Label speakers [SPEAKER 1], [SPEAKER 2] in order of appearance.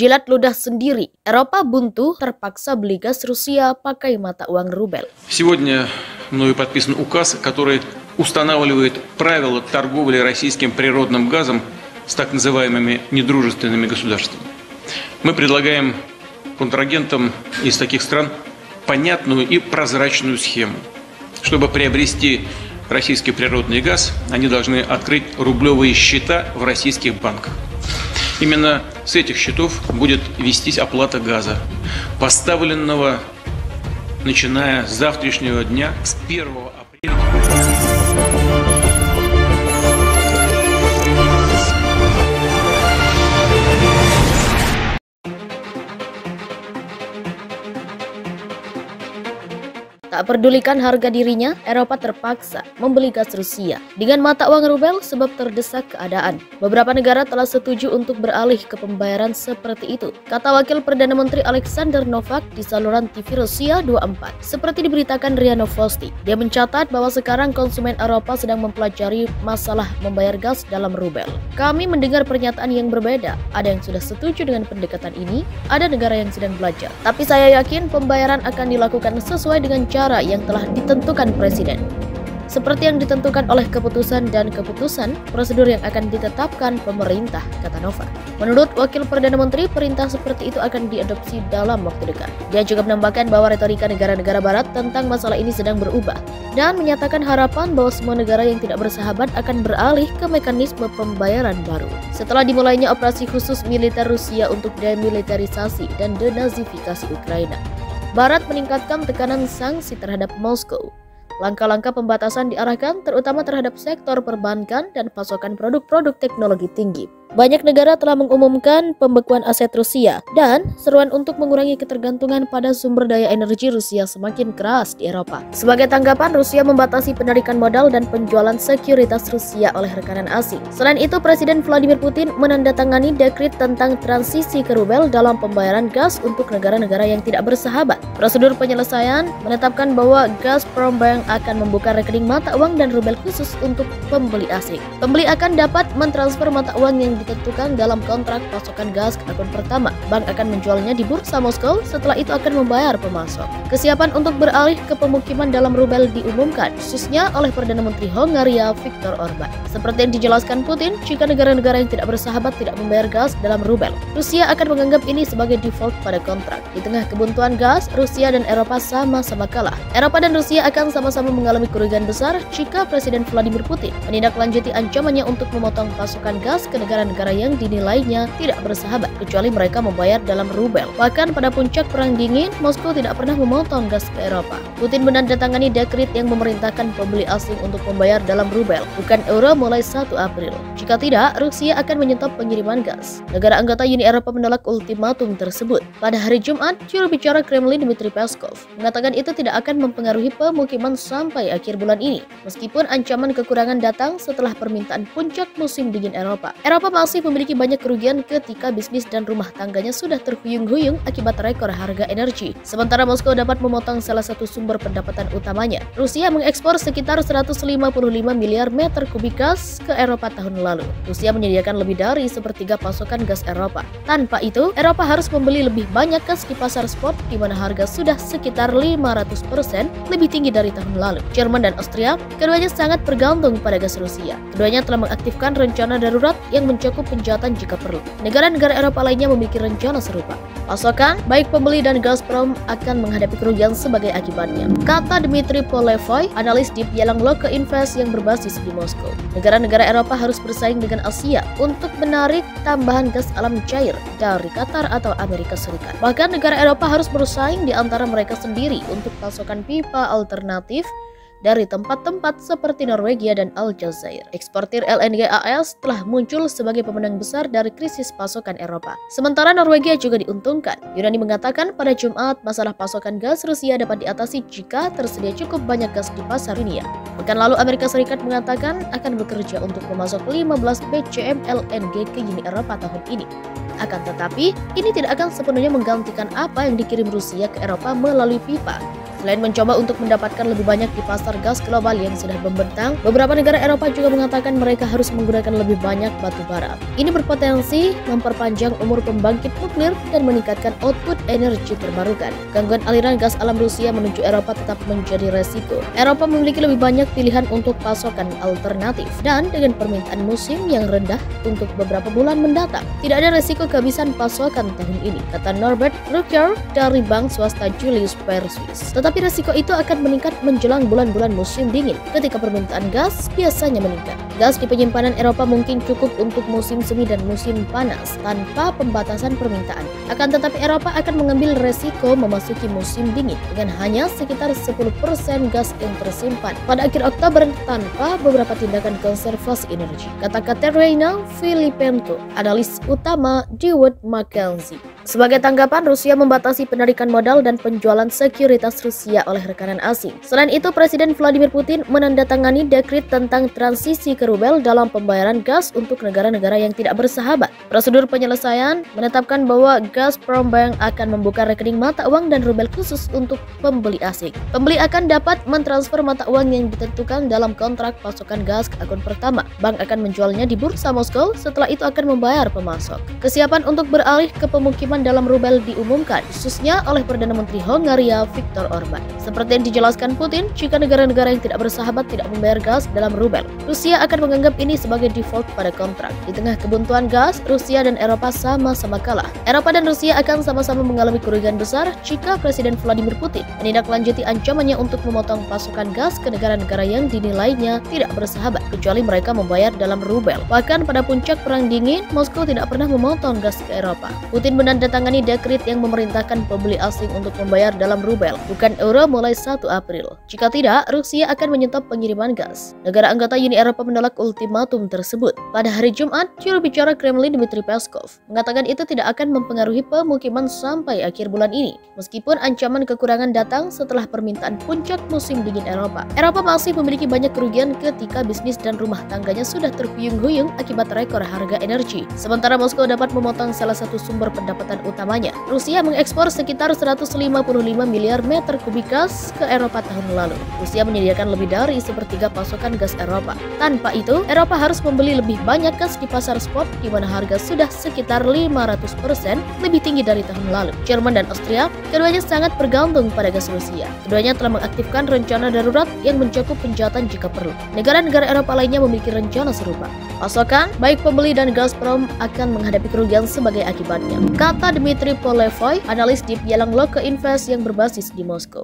[SPEAKER 1] Jilat ludah sendiri, Eropa buntu terpaksa beli gas Rusia pakai mata uang rubel.
[SPEAKER 2] Сегодня мною подписан указ, который устанавливает правила торговли российским природным газом с так называемыми недружественными государствами. Мы предлагаем контрагентам из таких стран понятную и прозрачную схему. Чтобы приобрести российский природный газ, они должны открыть рублевые счета в российских банках. Именно с этих счетов будет вестись оплата газа, поставленного начиная с завтрашнего дня, с 1 апреля.
[SPEAKER 1] Tak pedulikan harga dirinya, Eropa terpaksa membeli gas Rusia dengan mata uang rubel sebab terdesak keadaan. Beberapa negara telah setuju untuk beralih ke pembayaran seperti itu, kata Wakil Perdana Menteri Alexander Novak di saluran TV Rusia 24. Seperti diberitakan RIA Novosti, dia mencatat bahwa sekarang konsumen Eropa sedang mempelajari masalah membayar gas dalam rubel. Kami mendengar pernyataan yang berbeda, ada yang sudah setuju dengan pendekatan ini, ada negara yang sedang belajar. Tapi saya yakin pembayaran akan dilakukan sesuai dengan cara yang telah ditentukan Presiden. Seperti yang ditentukan oleh keputusan dan keputusan, prosedur yang akan ditetapkan pemerintah, kata Novak. Menurut Wakil Perdana Menteri, perintah seperti itu akan diadopsi dalam waktu dekat. Dia juga menambahkan bahwa retorika negara-negara barat tentang masalah ini sedang berubah dan menyatakan harapan bahwa semua negara yang tidak bersahabat akan beralih ke mekanisme pembayaran baru. Setelah dimulainya operasi khusus militer Rusia untuk demilitarisasi dan denazifikasi Ukraina, Barat meningkatkan tekanan sanksi terhadap Moskow. Langkah-langkah pembatasan diarahkan terutama terhadap sektor perbankan dan pasokan produk-produk teknologi tinggi. Banyak negara telah mengumumkan pembekuan aset Rusia dan seruan untuk mengurangi ketergantungan pada sumber daya energi Rusia semakin keras di Eropa. Sebagai tanggapan, Rusia membatasi penarikan modal dan penjualan sekuritas Rusia oleh rekanan asing. Selain itu, Presiden Vladimir Putin menandatangani dekret tentang transisi ke rubel dalam pembayaran gas untuk negara-negara yang tidak bersahabat. Prosedur penyelesaian menetapkan bahwa Gazprombank akan membuka rekening mata uang dan rubel khusus untuk pembeli asing. Pembeli akan dapat mentransfer mata uang yang ditentukan dalam kontrak pasokan gas ke akun pertama. Bank akan menjualnya di bursa Moskow, setelah itu akan membayar pemasok. Kesiapan untuk beralih ke pemukiman dalam rubel diumumkan, khususnya oleh Perdana Menteri Hongaria Viktor Orban. Seperti yang dijelaskan Putin, jika negara-negara yang tidak bersahabat tidak membayar gas dalam rubel, Rusia akan menganggap ini sebagai default pada kontrak. Di tengah kebuntuan gas, Rusia dan Eropa sama-sama kalah. Eropa dan Rusia akan sama-sama mengalami kerugian besar jika Presiden Vladimir Putin menindaklanjuti ancamannya untuk memotong pasokan gas ke negara-negara yang dinilainya tidak bersahabat, kecuali mereka membayar dalam rubel. Bahkan pada puncak Perang Dingin, Moskow tidak pernah memotong gas ke Eropa. Putin menandatangani dekret yang memerintahkan pembeli asing untuk membayar dalam rubel, bukan euro mulai 1 April. Jika tidak, Rusia akan menyetop pengiriman gas. Negara anggota Uni Eropa menolak ultimatum tersebut. Pada hari Jumat, juru bicara Kremlin Dmitry Peskov mengatakan itu tidak akan mempengaruhi pemukiman sampai akhir bulan ini, meskipun ancaman kekurangan datang setelah permintaan puncak musim dingin Eropa. Eropa masih memiliki banyak kerugian ketika bisnis dan rumah tangganya sudah terhuyung-huyung akibat rekor harga energi. Sementara Moskow dapat memotong salah satu sumber pendapatan utamanya. Rusia mengekspor sekitar 155 miliar meter kubik gas ke Eropa tahun lalu. Rusia menyediakan lebih dari sepertiga pasokan gas Eropa. Tanpa itu, Eropa harus membeli lebih banyak gas di pasar spot, di mana harga sudah sekitar 500% lebih tinggi dari tahun lalu. Jerman dan Austria, keduanya sangat bergantung pada gas Rusia. Keduanya telah mengaktifkan rencana darurat yang mencakup penjahatan jika perlu. Negara-negara Eropa lainnya memiliki rencana serupa. Pasokan, baik pembeli dan Gazprom akan menghadapi kerugian sebagai akibatnya, kata Dmitry Polevoy, analis di Pialang Loka Invest yang berbasis di Moskow. Negara-negara Eropa harus bersaing dengan Asia untuk menarik tambahan gas alam cair dari Qatar atau Amerika Serikat. Bahkan negara Eropa harus bersaing di antara mereka sendiri untuk pasokan pipa alternatif dari tempat-tempat seperti Norwegia dan Aljazair. Eksportir LNG AS telah muncul sebagai pemenang besar dari krisis pasokan Eropa. Sementara Norwegia juga diuntungkan. Yunani mengatakan pada Jumat masalah pasokan gas Rusia dapat diatasi jika tersedia cukup banyak gas di pasar dunia. Pekan lalu Amerika Serikat mengatakan akan bekerja untuk memasok 15 BCM LNG ke Uni Eropa tahun ini. Akan tetapi, ini tidak akan sepenuhnya menggantikan apa yang dikirim Rusia ke Eropa melalui pipa. Selain mencoba untuk mendapatkan lebih banyak di pasar gas global yang sudah membentang, beberapa negara Eropa juga mengatakan mereka harus menggunakan lebih banyak batu bara. Ini berpotensi memperpanjang umur pembangkit nuklir dan meningkatkan output energi terbarukan. Gangguan aliran gas alam Rusia menuju Eropa tetap menjadi resiko. Eropa memiliki lebih banyak pilihan untuk pasokan alternatif dan dengan permintaan musim yang rendah untuk beberapa bulan mendatang, tidak ada resiko kehabisan pasokan tahun ini, kata Norbert Rucker dari bank swasta Julius Baer Swiss. Tetapi resiko itu akan meningkat menjelang bulan-bulan musim dingin ketika permintaan gas biasanya meningkat. Gas di penyimpanan Eropa mungkin cukup untuk musim semi dan musim panas tanpa pembatasan permintaan. Akan tetapi Eropa akan mengambil resiko memasuki musim dingin dengan hanya sekitar 10% gas yang tersimpan pada akhir Oktober tanpa beberapa tindakan konservasi energi, kata Katerina Filipenko, analis utama di Wood Mackenzie. Sebagai tanggapan, Rusia membatasi penarikan modal dan penjualan sekuritas Rusia oleh rekanan asing. Selain itu, Presiden Vladimir Putin menandatangani dekret tentang transisi ke rubel dalam pembayaran gas untuk negara-negara yang tidak bersahabat. Prosedur penyelesaian menetapkan bahwa Gazprombank akan membuka rekening mata uang dan rubel khusus untuk pembeli asing. Pembeli akan dapat mentransfer mata uang yang ditentukan dalam kontrak pasokan gas ke akun pertama. Bank akan menjualnya di bursa Moskow, setelah itu akan membayar pemasok. Kesiapan untuk beralih ke pemukiman dalam rubel diumumkan, khususnya oleh Perdana Menteri Hongaria Viktor Orban. Seperti yang dijelaskan Putin, jika negara-negara yang tidak bersahabat tidak membayar gas dalam rubel, Rusia akan menganggap ini sebagai default pada kontrak. Di tengah kebuntuan gas, Rusia dan Eropa sama-sama kalah. Eropa dan Rusia akan sama-sama mengalami kerugian besar jika Presiden Vladimir Putin menindaklanjuti ancamannya untuk memotong pasokan gas ke negara-negara yang dinilainya tidak bersahabat, kecuali mereka membayar dalam rubel. Bahkan pada puncak Perang Dingin, Moskow tidak pernah memotong gas ke Eropa. Putin menandatangani dekret yang memerintahkan pembeli asing untuk membayar dalam rubel, bukan euro mulai 1 April. Jika tidak, Rusia akan menyetop pengiriman gas. Negara anggota Uni Eropa menolak ultimatum tersebut. Pada hari Jumat, juru bicara Kremlin Dmitry Peskov mengatakan itu tidak akan mempengaruhi pemukiman sampai akhir bulan ini, meskipun ancaman kekurangan datang setelah permintaan puncak musim dingin Eropa. Eropa masih memiliki banyak kerugian ketika bisnis dan rumah tangganya sudah terhuyung-huyung akibat rekor harga energi. Sementara Moskow dapat memotong salah satu sumber pendapatan utamanya. Rusia mengekspor sekitar 155 miliar meter kubik gas ke Eropa tahun lalu. Rusia menyediakan lebih dari sepertiga pasokan gas Eropa. Tanpa itu, Eropa harus membeli lebih banyak gas di pasar spot, di mana harga sudah sekitar 500% lebih tinggi dari tahun lalu. Jerman dan Austria, keduanya sangat bergantung pada gas Rusia. Keduanya telah mengaktifkan rencana darurat yang mencakup penjahatan jika perlu. Negara-negara Eropa lainnya memiliki rencana serupa. Pasokan, baik pembeli dan Gazprom akan menghadapi kerugian sebagai akibatnya, kata Dmitry Polevoy, analis di Pialang Loka Invest yang berbasis di Moskow.